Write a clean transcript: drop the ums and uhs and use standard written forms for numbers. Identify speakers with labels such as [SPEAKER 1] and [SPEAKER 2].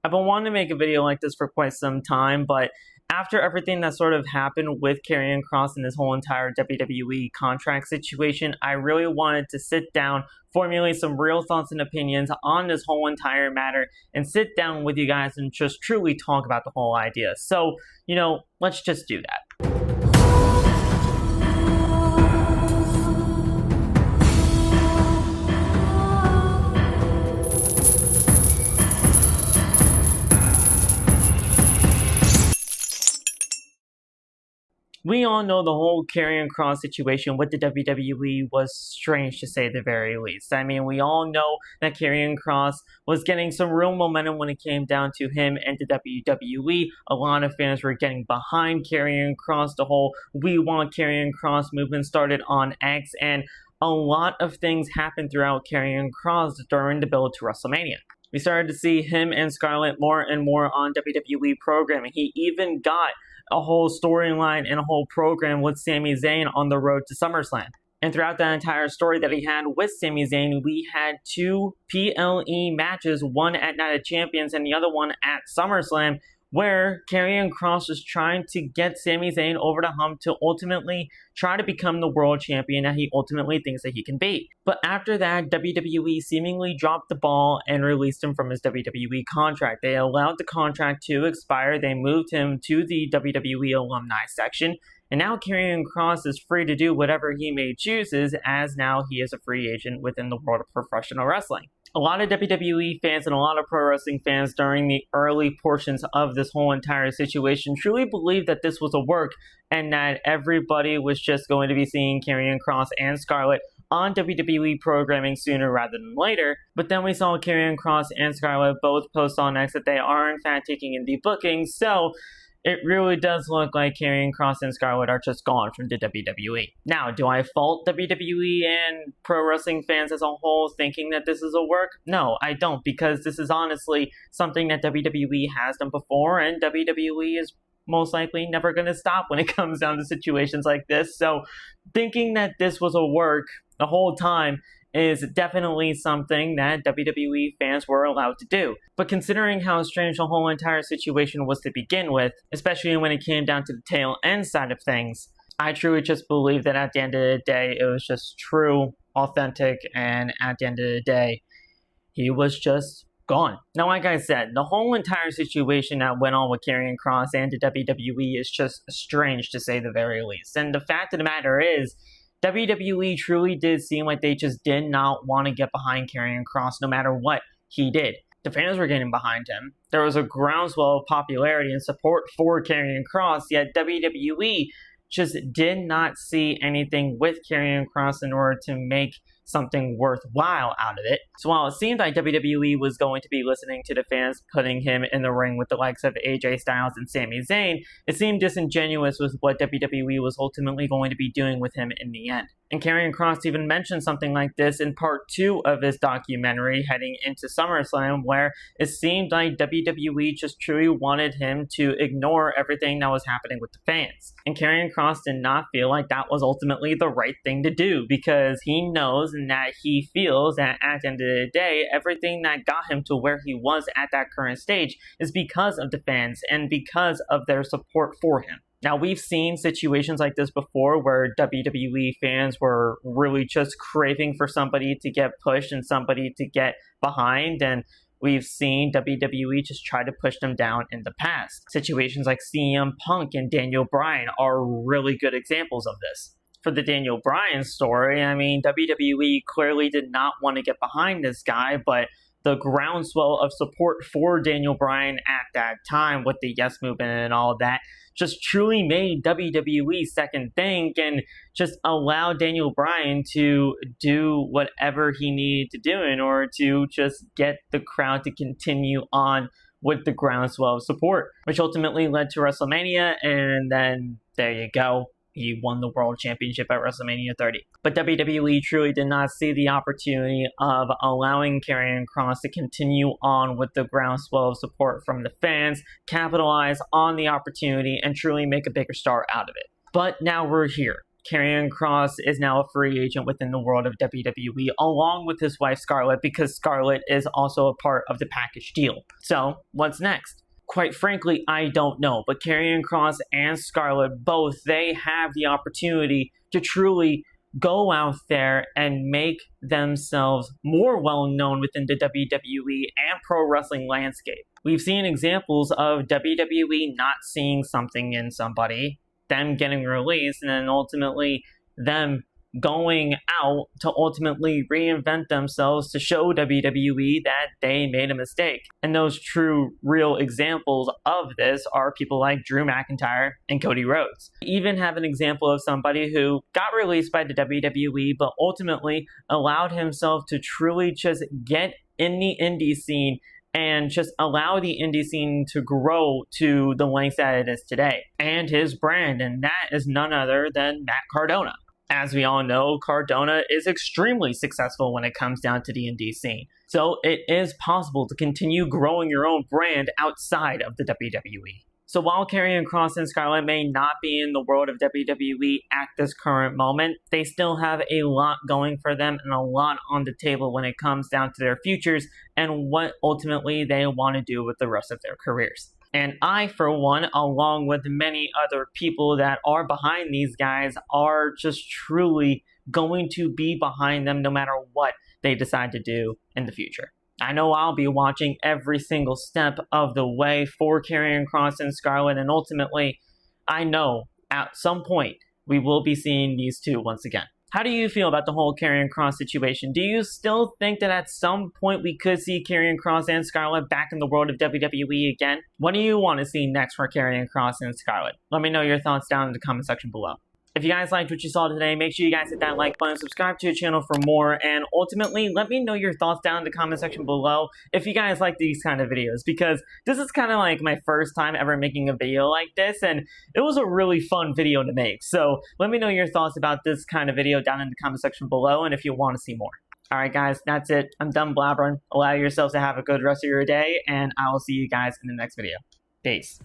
[SPEAKER 1] I've been wanting to make a video like this for quite some time, but after everything that sort of happened with Karrion Kross and this whole entire WWE contract situation, I really wanted to sit down, formulate some real thoughts and opinions on this whole entire matter, and sit down with you guys and just truly talk about the whole idea. So, let's just do that. We all know the whole Karrion Kross situation with the WWE was strange, to say the very least. I mean, we all know that Karrion Kross was getting some real momentum when it came down to him and the WWE. A lot of fans were getting behind Karrion Kross. The whole "We Want Karrion Kross" movement started on X, and a lot of things happened throughout Karrion Kross during the build to WrestleMania. We started to see him and Scarlett more and more on WWE programming. He even got a whole storyline and a whole program with Sami Zayn on the road to SummerSlam. And throughout that entire story that he had with Sami Zayn, we had two PLE matches, one at Night of Champions and the other one at SummerSlam, where Karrion Kross was trying to get Sami Zayn over the hump to ultimately try to become the world champion that he ultimately thinks that he can be. But after that, WWE seemingly dropped the ball and released him from his WWE contract. They allowed the contract to expire. They moved him to the WWE alumni section. And now Karrion Kross is free to do whatever he may chooses, as now he is a free agent within the world of professional wrestling. A lot of WWE fans and a lot of pro wrestling fans during the early portions of this whole entire situation truly believed that this was a work and that everybody was just going to be seeing Karrion Kross and Scarlett on WWE programming sooner rather than later. But then we saw Karrion Kross and Scarlett both post on X that they are in fact taking in the bookings, so it really does look like Karrion Kross and Scarlett are just gone from the WWE. Now, do I fault WWE and pro wrestling fans as a whole thinking that this is a work? No, I don't, because this is honestly something that WWE has done before, and WWE is most likely never going to stop when it comes down to situations like this. So thinking that this was a work the whole time is definitely something that WWE fans were allowed to do. But considering how strange the whole entire situation was to begin with, especially when it came down to the tail end side of things, I truly just believe that at the end of the day, it was just true, authentic, and at the end of the day, he was just gone. Now, like I said, the whole entire situation that went on with Karrion Kross and the WWE is just strange, to say the very least. And the fact of the matter is, WWE truly did seem like they just did not want to get behind Karrion Kross no matter what he did. The fans were getting behind him. There was a groundswell of popularity and support for Karrion Kross, yet WWE just did not see anything with Karrion Kross in order to make something worthwhile out of it. So while it seemed like WWE was going to be listening to the fans, putting him in the ring with the likes of AJ Styles and Sami Zayn, it seemed disingenuous with what WWE was ultimately going to be doing with him in the end. And Karrion Kross even mentioned something like this in part 2 of his documentary heading into SummerSlam, where it seemed like WWE just truly wanted him to ignore everything that was happening with the fans. And Karrion Kross did not feel like that was ultimately the right thing to do, because he knows and that he feels that at the end of the day, everything that got him to where he was at that current stage is because of the fans and because of their support for him. Now, we've seen situations like this before where WWE fans were really just craving for somebody to get pushed and somebody to get behind, and we've seen WWE just try to push them down in the past. Situations like CM Punk and Daniel Bryan are really good examples of this. For the Daniel Bryan story, I mean, WWE clearly did not want to get behind this guy, but the groundswell of support for Daniel Bryan at that time with the Yes Movement and all that just truly made WWE second think and just allowed Daniel Bryan to do whatever he needed to do in order to just get the crowd to continue on with the groundswell of support, which ultimately led to WrestleMania, and then there you go. He won the World Championship at WrestleMania 30. But WWE truly did not see the opportunity of allowing Karrion Kross to continue on with the groundswell of support from the fans, capitalize on the opportunity, and truly make a bigger star out of it. But now we're here. Karrion Kross is now a free agent within the world of WWE, along with his wife Scarlett, because Scarlett is also a part of the package deal. So, what's next? Quite frankly, I don't know, but Karrion Kross and Scarlett both, they have the opportunity to truly go out there and make themselves more well-known within the WWE and pro wrestling landscape. We've seen examples of WWE not seeing something in somebody, them getting released, and then ultimately them going out to ultimately reinvent themselves to show WWE that they made a mistake. And those true, real examples of this are people like Drew McIntyre and Cody Rhodes. We even have an example of somebody who got released by the WWE, but ultimately allowed himself to truly just get in the indie scene and just allow the indie scene to grow to the lengths that it is today. And his brand, and that is none other than Matt Cardona. As we all know, Cardona is extremely successful when it comes down to the indie scene. So it is possible to continue growing your own brand outside of the WWE. So while Karrion Kross and Scarlett may not be in the world of WWE at this current moment, they still have a lot going for them and a lot on the table when it comes down to their futures and what ultimately they want to do with the rest of their careers. And I, for one, along with many other people that are behind these guys, are just truly going to be behind them no matter what they decide to do in the future. I know I'll be watching every single step of the way for Karrion Kross and Scarlett, and ultimately, I know at some point we will be seeing these two once again. How do you feel about the whole Karrion Kross situation? Do you still think that at some point we could see Karrion Kross and Scarlett back in the world of WWE again? What do you want to see next for Karrion Kross and Scarlett? Let me know your thoughts down in the comment section below. If you guys liked what you saw today, make sure you guys hit that like button, subscribe to the channel for more, and ultimately, let me know your thoughts down in the comment section below if you guys like these kind of videos, because this is kind of like my first time ever making a video like this, and it was a really fun video to make. So let me know your thoughts about this kind of video down in the comment section below, and if you want to see more. Alright guys, that's it. I'm done blabbering. Allow yourselves to have a good rest of your day, and I will see you guys in the next video. Peace.